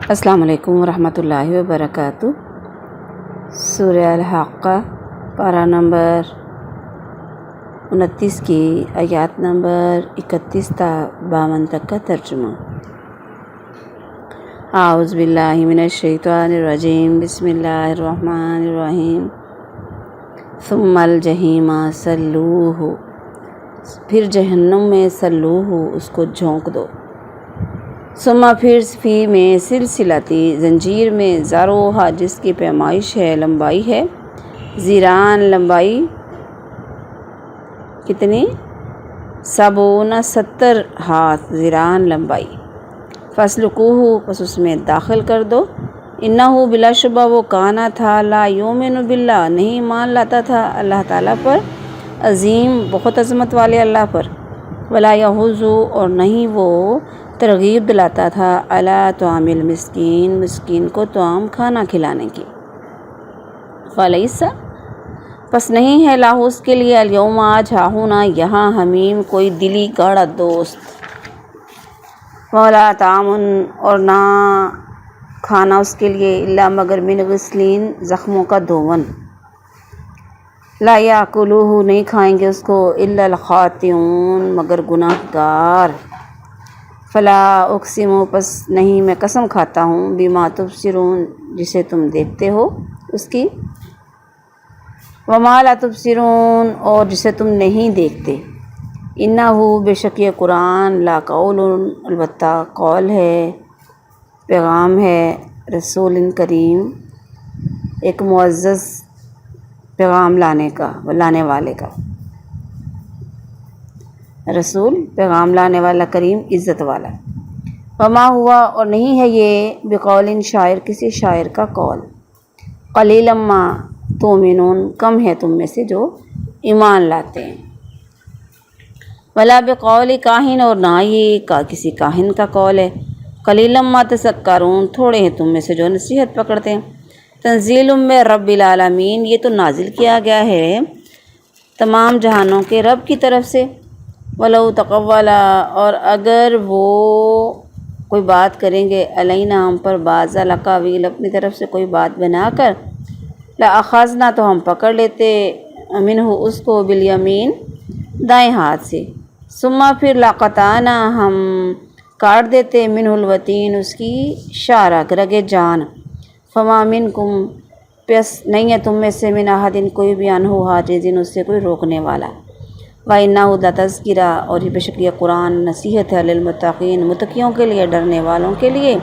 السلام علیکم ورحمۃ اللہ وبرکاتہ۔ سورہ الحاقہ پارہ نمبر 29 کی آیات نمبر 31 تا 52 تک کا ترجمہ۔ اعوذ باللہ من الشیطان الرجیم، بسم اللہ الرحمن الرحیم۔ ثم الجحیم صلوہ، پھر جہنم میں صلوہ، اس کو جھونک دو۔ ثم پھر فی میں سلسلتی، زنجیر میں، ذروہا جس کی پیمائش ہے، لمبائی ہے، ذراعً لمبائی کتنی؟ 70 ہاتھ، ذراعً لمبائی۔ فاسلکوہ، پس اس میں داخل کر دو۔ انہ بلا شبہ وہ کانا تھا، لا یؤمن باللہ نہیں ایمان لاتا تھا اللہ تعالیٰ پر، عظیم بہت عظمت والے اللہ پر، ولا یحض اور نہیں وہ ترغیب دلاتا تھا، علی طعام المسکین مسکین کو طعام کھانا کھلانے کی۔ فلیس پس نہیں ہے لاہ اس کے لیے، الیوم آج، ہاہنا یہاں، حمیم کوئی دلی گاڑھا دوست، ولا طعام اور نہ کھانا اس کے لیے، الا مگر من غسلین زخموں کا دھون، لا یاکلوہ نہیں کھائیں گے اس کو، الا الخاطئون مگر گناہ گار۔ فلا اقسم پس نہیں میں قسم کھاتا ہوں، بما تبصرون جسے تم دیکھتے ہو اس کی، وما لا تبصرون اور جسے تم نہیں دیکھتے، انہ بے شک یہ قرآن، لا قول البتہ قول ہے، پیغام ہے، رسول کریم ایک معزز پیغام لانے والے کا، رسول پیغام لانے والا، کریم عزت والا۔ وما ہوا اور نہیں ہے یہ، بقول شاعر کسی شاعر کا قول، قلیلا ما تؤمنون کم ہے تم میں سے جو ایمان لاتے ہیں، ولا بقول کاہن اور نہ یہ کسی کاہن کا قول ہے، قلیلا ما تذکرون تھوڑے ہیں تم میں سے جو نصیحت پکڑتے ہیں۔ تنزیل من رب العالمین یہ تو نازل کیا گیا ہے تمام جہانوں کے رب کی طرف سے، ولو تقول اور اگر وہ کوئی بات کریں گے، علینا ہم پر، بعض الاقاویل اپنی طرف سے کوئی بات بنا کر، لاخذنا تو ہم پکڑ لیتے، منہ اس کو، بالیمین دائیں ہاتھ سے، ثم پھر لاقطعنا ہم کاٹ دیتے، منہ الوتین اس کی شارک رگِ جان، فما منکم پس نہیں ہے تم میں سے، من احد کوئی بھی، عنہ حاجز اس سے کوئی روکنے والا، وَإِنَّهُ لَتَذْكِرَةٌ اور یہ بے شک یہ قرآن نصیحت ہے، للمتقین متقیوں کے لیے، ڈرنے والوں کے لیے،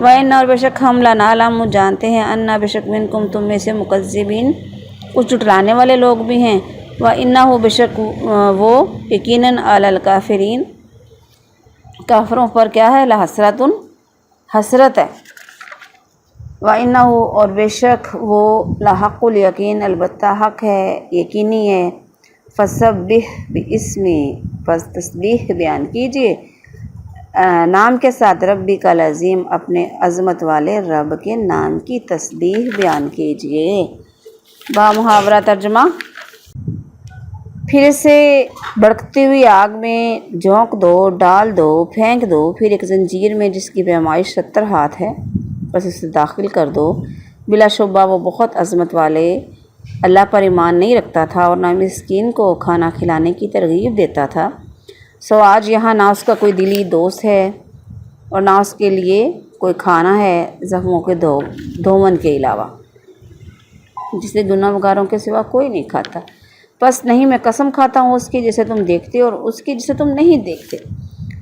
وَإِنَّ اور بے شک ہم لَنَعْلَمُ جانتے ہیں، أَنَّ بے شک منکم تم میں سے، مکذبین کچھ جھٹلانے والے لوگ بھی ہیں، وَإِنَّهُ بے شک وہ، یقیناً عَلَى الْكَافِرِينَ کافروں پر کیا ہے، لحسرۃ حسرت ہے، وَإِنَّهُ اور بے شک وہ، لحق الیقین البتہ حق ہے، یقینی ہے، فسبح باسمی پس تسبیح بیان کیجیے نام کے ساتھ، ربی کا العظیم اپنے عظمت والے رب کے نام کی تسبیح بیان کیجیے۔ با محاورہ ترجمہ۔ پھر اسے بھڑکتی ہوئی آگ میں جھونک دو، ڈال دو، پھینک دو، پھر ایک زنجیر میں جس کی پیمائش 70 ہاتھ ہے، بس اسے داخل کر دو، بلا شبہ وہ بہت عظمت والے اللہ پر ایمان نہیں رکھتا تھا اور نہ مسکین کو کھانا کھلانے کی ترغیب دیتا تھا، سو آج یہاں نہ اس کا کوئی دلی دوست ہے اور نہ اس کے لیے کوئی کھانا ہے، زخموں کے دھون کے علاوہ، جسے گناہ گاروں کے سوا کوئی نہیں کھاتا۔ پس نہیں میں قسم کھاتا ہوں اس کی جسے تم دیکھتے اور اس کی جسے تم نہیں دیکھتے،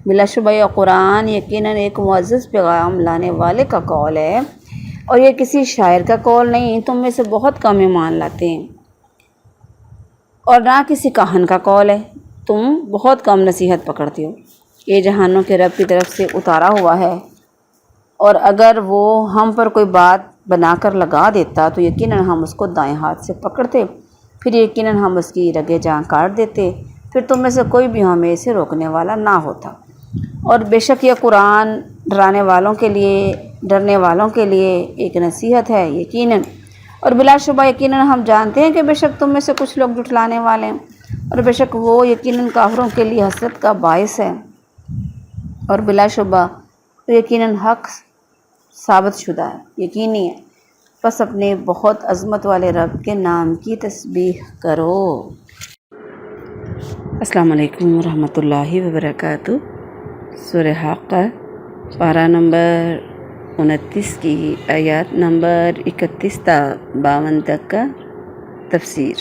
بلا شبہ یہ قرآن یقیناً ایک معزز پیغام لانے والے کا قول ہے، اور یہ کسی شاعر کا قول نہیں، تم میں سے بہت کم ایمان لاتے ہیں، اور نہ کسی کاہن کا قول ہے، تم بہت کم نصیحت پکڑتے ہو، یہ جہانوں کے رب کی طرف سے اتارا ہوا ہے، اور اگر وہ ہم پر کوئی بات بنا کر لگا دیتا تو یقیناً ہم اس کو دائیں ہاتھ سے پکڑتے، پھر یقیناً ہم اس کی رگِ جاں کاٹ دیتے، پھر تم میں سے کوئی بھی ہمیں اسے روکنے والا نہ ہوتا، اور بے شک یہ قرآن ڈرانے والوں کے لیے، ڈرنے والوں کے لیے ایک نصیحت ہے، یقیناً اور بلا شبہ یقیناً ہم جانتے ہیں کہ بے شک تم میں سے کچھ لوگ جھٹلانے والے ہیں، اور بے شک وہ یقیناً کافروں کے لیے حسرت کا باعث ہے، اور بلا شبہ یقیناً حق ثابت شدہ ہے، یقینی ہے، بس اپنے بہت عظمت والے رب کے نام کی تسبیح کرو۔ السلام علیکم ورحمۃ اللہ وبرکاتہ۔ سورہ حاقہ پارہ نمبر 29 کی آیات نمبر 31 تا 52 تک کا تفسیر۔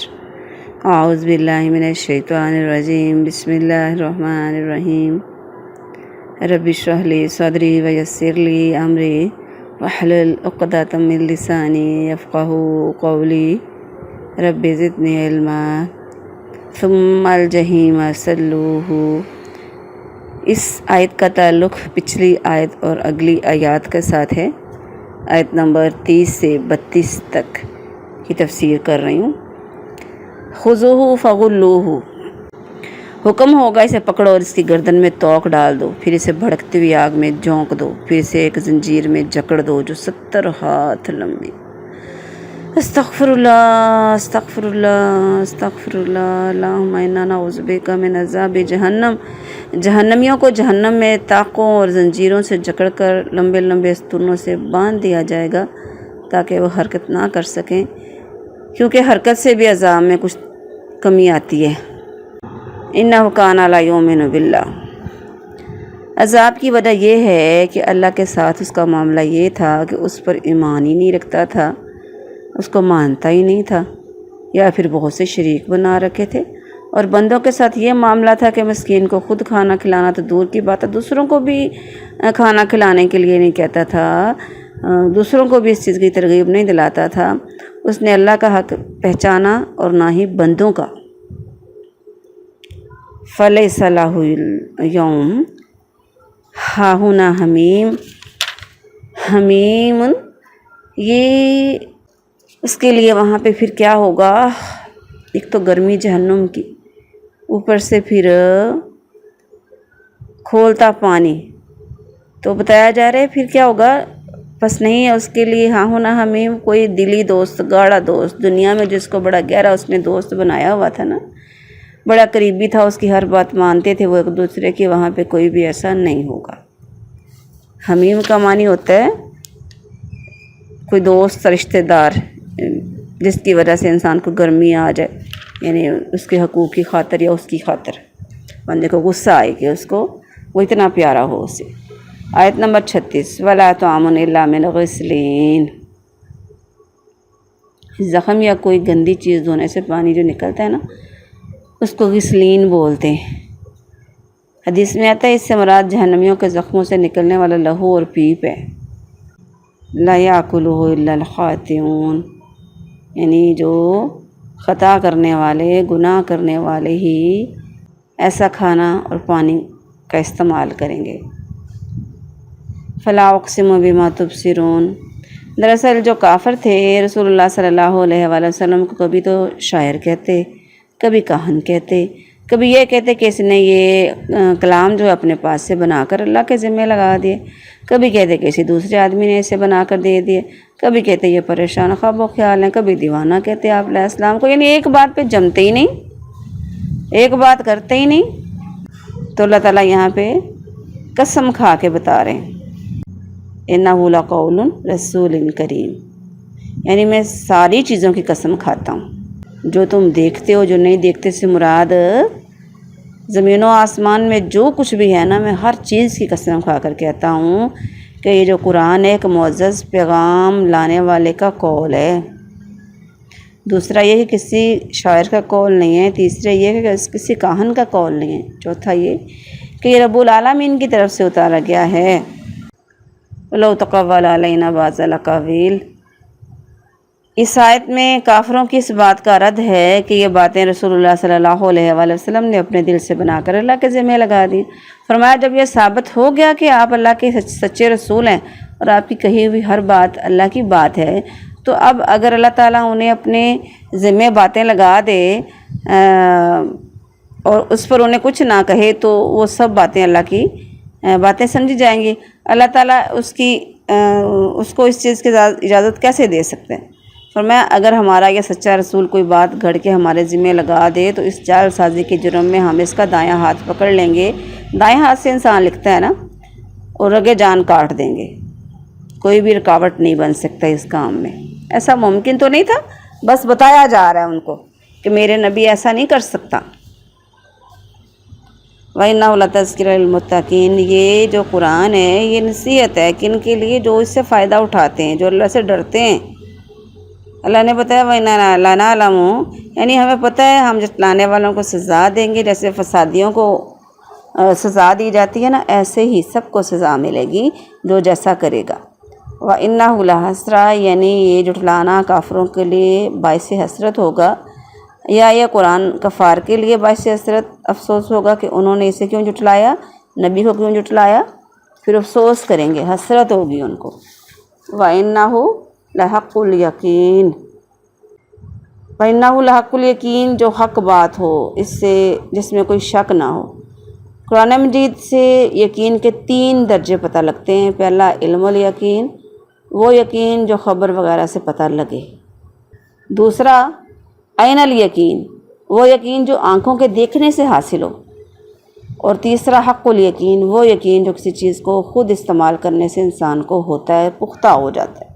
اعوذ باللہ من الشیطان الرجیم، بسم اللہ الرحمن الرحیم۔ رب اشرح لی صدری ویسر لی امری واحلل عقدۃ من لسانی یفقہوا قولی رب زدنی علما ثم الجحیم صلوہ۔ اس آیت کا تعلق پچھلی آیت اور اگلی آیات کے ساتھ ہے۔ آیت نمبر 30 سے 32 تک کی تفسیر کر رہی ہوں۔ خذوہ فغلوہ، حکم ہوگا اسے پکڑو اور اس کی گردن میں توق ڈال دو، پھر اسے بھڑکتی ہوئی آگ میں جھونک دو، پھر اسے ایک زنجیر میں جکڑ دو جو 70 ہاتھ لمبی۔ استغفر اللہ استغفر اللہ استغفر اللہ، اللہم انا نعوذ بک من عذاب جہنم۔ جہنمیوں کو جہنم میں طاقوں اور زنجیروں سے جکڑ کر لمبے لمبے ستونوں سے باندھ دیا جائے گا تاکہ وہ حرکت نہ کر سکیں، کیونکہ حرکت سے بھی عذاب میں کچھ کمی آتی ہے۔ انہ کان لا یؤمن باللہ، عذاب کی وجہ یہ ہے کہ اللہ کے ساتھ اس کا معاملہ یہ تھا کہ اس پر ایمان ہی نہیں رکھتا تھا، اس کو مانتا ہی نہیں تھا، یا پھر بہت سے شریک بنا رکھے تھے۔ اور بندوں کے ساتھ یہ معاملہ تھا کہ مسکین کو خود کھانا کھلانا تو دور کی بات ہے، دوسروں کو بھی کھانا کھلانے کے لیے نہیں کہتا تھا، دوسروں کو بھی اس چیز کی ترغیب نہیں دلاتا تھا۔ اس نے اللہ کا حق پہچانا اور نہ ہی بندوں کا۔ فلیس لہ اليوم ہاہنا حمیم، حمیم یہ اس کے لیے وہاں پہ پھر کیا ہوگا؟ ایک تو گرمی جہنم کی، اوپر سے پھر کھولتا پانی، تو بتایا جا رہا ہے پھر کیا ہوگا؟ بس نہیں ہے اس کے لیے ہاں ہونا حمیم، کوئی دلی دوست، گاڑا دوست، دنیا میں جس کو بڑا گہرا اس نے دوست بنایا ہوا تھا نا، بڑا قریبی تھا، اس کی ہر بات مانتے تھے وہ ایک دوسرے کی، وہاں پہ کوئی بھی ایسا نہیں ہوگا۔ حمیم کا معنی ہوتا ہے کوئی دوست، رشتہ دار، جس کی وجہ سے انسان کو گرمی آ جائے، یعنی اس کے حقوق کی خاطر یا اس کی خاطر بندے کو غصہ آئے کہ اس کو وہ اتنا پیارا ہو اسے۔ آیت نمبر 36، وَلَا طَعَامٌ إِلَّا مِنْ غِسْلِينٍ، زخم یا کوئی گندی چیز دھونے سے پانی جو نکلتا ہے نا، اس کو غسلین بولتے ہیں۔ حدیث میں آتا ہے اس سے مراد جہنمیوں کے زخموں سے نکلنے والا لہو اور پیپ ہے۔ لَا يَأْكُلُهُ إِلَّا الْخَاطِئُونَ، یعنی جو خطا کرنے والے، گناہ کرنے والے ہی ایسا کھانا اور پانی کا استعمال کریں گے۔ فَلَا أُقْسِمُ بِمَا تُبْصِرُونَ، دراصل جو کافر تھے رسول اللہ صلی اللہ علیہ وآلہ وسلم کو کبھی تو شاعر کہتے، کبھی کاہن کہتے، کبھی یہ کہتے کہ اس نے یہ کلام جو اپنے پاس سے بنا کر اللہ کے ذمہ لگا دیے، کبھی کہتے کہ کسی دوسرے آدمی نے اسے بنا کر دے دیے، کبھی کہتے یہ پریشان خواب و خیال ہیں، کبھی دیوانہ کہتے آپ علیہ السلام کو، یعنی ایک بات پہ جمتے ہی نہیں، ایک بات کرتے ہی نہیں۔ تو اللہ تعالیٰ یہاں پہ قسم کھا کے بتا رہے ہیں، اِنَّهُ لَقَوْلٌ رَسُولٍ کریم، یعنی میں ساری چیزوں کی قسم کھاتا ہوں، جو تم دیکھتے ہو، جو نہیں دیکھتے سے مراد زمین و آسمان میں جو کچھ بھی ہے نا، میں ہر چیز کی قسم کھا کر کہتا ہوں کہ یہ جو قرآن ایک معزز پیغام لانے والے کا قول ہے۔ دوسرا یہ کہ کسی شاعر کا قول نہیں ہے، تیسرا یہ کہ کسی کاہن کا قول نہیں ہے، چوتھا یہ کہ یہ رب العالمین کی طرف سے اتارا گیا ہے۔ وَلَوْ تَقَوَّلَ عَلَيْنَا بَعْضَ الْأَقَاوِيلِ، اس آیت میں کافروں کی اس بات کا رد ہے کہ یہ باتیں رسول اللہ صلی اللہ علیہ وآلہ وسلم نے اپنے دل سے بنا کر اللہ کے ذمہ لگا دی۔ فرمایا جب یہ ثابت ہو گیا کہ آپ اللہ کے سچے رسول ہیں اور آپ کی کہی ہوئی ہر بات اللہ کی بات ہے، تو اب اگر اللہ تعالیٰ انہیں اپنے ذمہ باتیں لگا دے اور اس پر انہیں کچھ نہ کہے تو وہ سب باتیں اللہ کی باتیں سمجھی جائیں گی۔ اللہ تعالیٰ اس کو اس چیز کی اجازت کیسے دے سکتے ہیں؟ فرمایا اگر ہمارا یہ سچا رسول کوئی بات گھڑ کے ہمارے ذمہ لگا دے تو اس جعل سازی کے جرم میں ہم اس کا دایاں ہاتھ پکڑ لیں گے، دائیں ہاتھ سے انسان لکھتا ہے نا، اور رگے جان کاٹ دیں گے۔ کوئی بھی رکاوٹ نہیں بن سکتا اس کام میں۔ ایسا ممکن تو نہیں تھا، بس بتایا جا رہا ہے ان کو کہ میرے نبی ایسا نہیں کر سکتا۔ وَإِنَّهُ لَتَذْكِرَةٌ لِّلْمُتَّقِينَ، یہ جو قرآن ہے یہ نصیحت ہے کن کے لیے؟ جو اس سے فائدہ اٹھاتے ہیں، جو اللہ سے ڈرتے ہیں۔ اللہ نے بتایا وَإِنَّا لَنَعْلَمُ، یعنی ہمیں پتہ ہے ہم جتلانے والوں کو سزا دیں گے، جیسے فسادیوں کو سزا دی جاتی ہے نا، ایسے ہی سب کو سزا ملے گی جو جیسا کرے گا۔ وَإِنَّهُ لَحَسْرَةٌ، یعنی یہ جھٹلانا کافروں کے لیے باعث حسرت ہوگا، یا یہ قرآن کفار کے لیے باعث حسرت افسوس ہوگا کہ انہوں نے اسے کیوں جھٹلایا، نبی کو کیوں جھٹلایا، پھر افسوس کریں گے، حسرت ہوگی ان کو۔ وَإِنَّهُ لَحَقُّ الْيَقِينِ، وَإِنَّهُ لَحَقُّ الْيَقِينِ، جو حق بات ہو، اس سے جس میں کوئی شک نہ ہو۔ قرآن مجید سے یقین کے 3 درجے پتہ لگتے ہیں۔ پہلا علم الیقین، وہ یقین جو خبر وغیرہ سے پتہ لگے۔ دوسرا عین الیقین، وہ یقین جو آنکھوں کے دیکھنے سے حاصل ہو۔ اور تیسرا حق الیقین، وہ یقین جو کسی چیز کو خود استعمال کرنے سے انسان کو ہوتا ہے، پختہ ہو جاتا ہے۔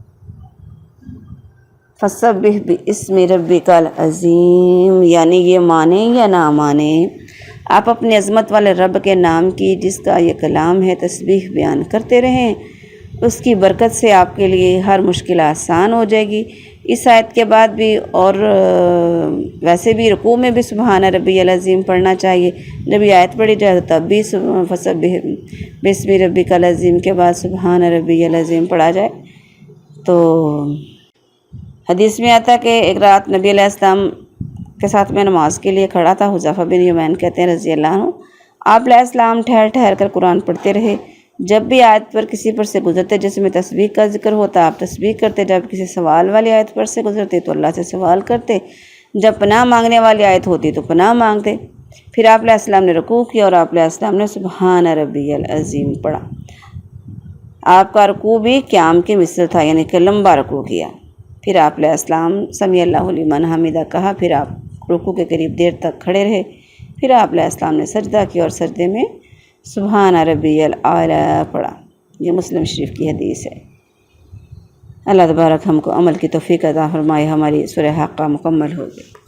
فَسَبِّحْ بِاسْمِ رَبِّكَ الْعَظِيمِ، یعنی یہ مانیں یا نہ مانیں، آپ اپنے عظمت والے رب کے نام کی، جس کا یہ کلام ہے، تسبیح بیان کرتے رہیں۔ اس کی برکت سے آپ کے لیے ہر مشکل آسان ہو جائے گی۔ اس آیت کے بعد بھی اور ویسے بھی رکوع میں بھی سبحان ربی العظیم پڑھنا چاہیے۔ جب یہ آیت پڑھی جائے تب بھی فسبح بسم ربک العظیم کے بعد سبحان ربی العظیم پڑھا جائے۔ تو حدیث میں آتا ہے کہ ایک رات نبی علیہ السلام کے ساتھ میں نماز کے لیے کھڑا تھا، حذیفہ بن یمان کہتے ہیں رضی اللہ عنہ، آپ علیہ السلام ٹھہر ٹھہر کر قرآن پڑھتے رہے۔ جب بھی آیت پر کسی پر سے گزرتے جس میں تسبیح کا ذکر ہوتا آپ تسبیح کرتے، جب کسی سوال والی آیت پر سے گزرتے تو اللہ سے سوال کرتے، جب پناہ مانگنے والی آیت ہوتی تو پناہ مانگتے۔ پھر آپ علیہ السلام نے رکوع کیا اور آپ علیہ السلام نے سبحان ربی العظیم پڑھا۔ آپ کا رکوع بھی قیام کے مثل تھا، یعنی کہ لمبا رکوع کیا۔ پھر آپ علیہ السلام سمیع اللہ لمن حمیدہ کہا، پھر آپ رکوع کے قریب دیر تک کھڑے رہے۔ پھر آپ علیہ السلام نے سجدہ کیا اور سجدے میں سبحان ربی الاعلیٰ پڑھا۔ یہ مسلم شریف کی حدیث ہے۔ اللہ تبارک ہم کو عمل کی توفیق عطا فرمائے، ہماری سورہ حاقہ مکمل ہو گئی۔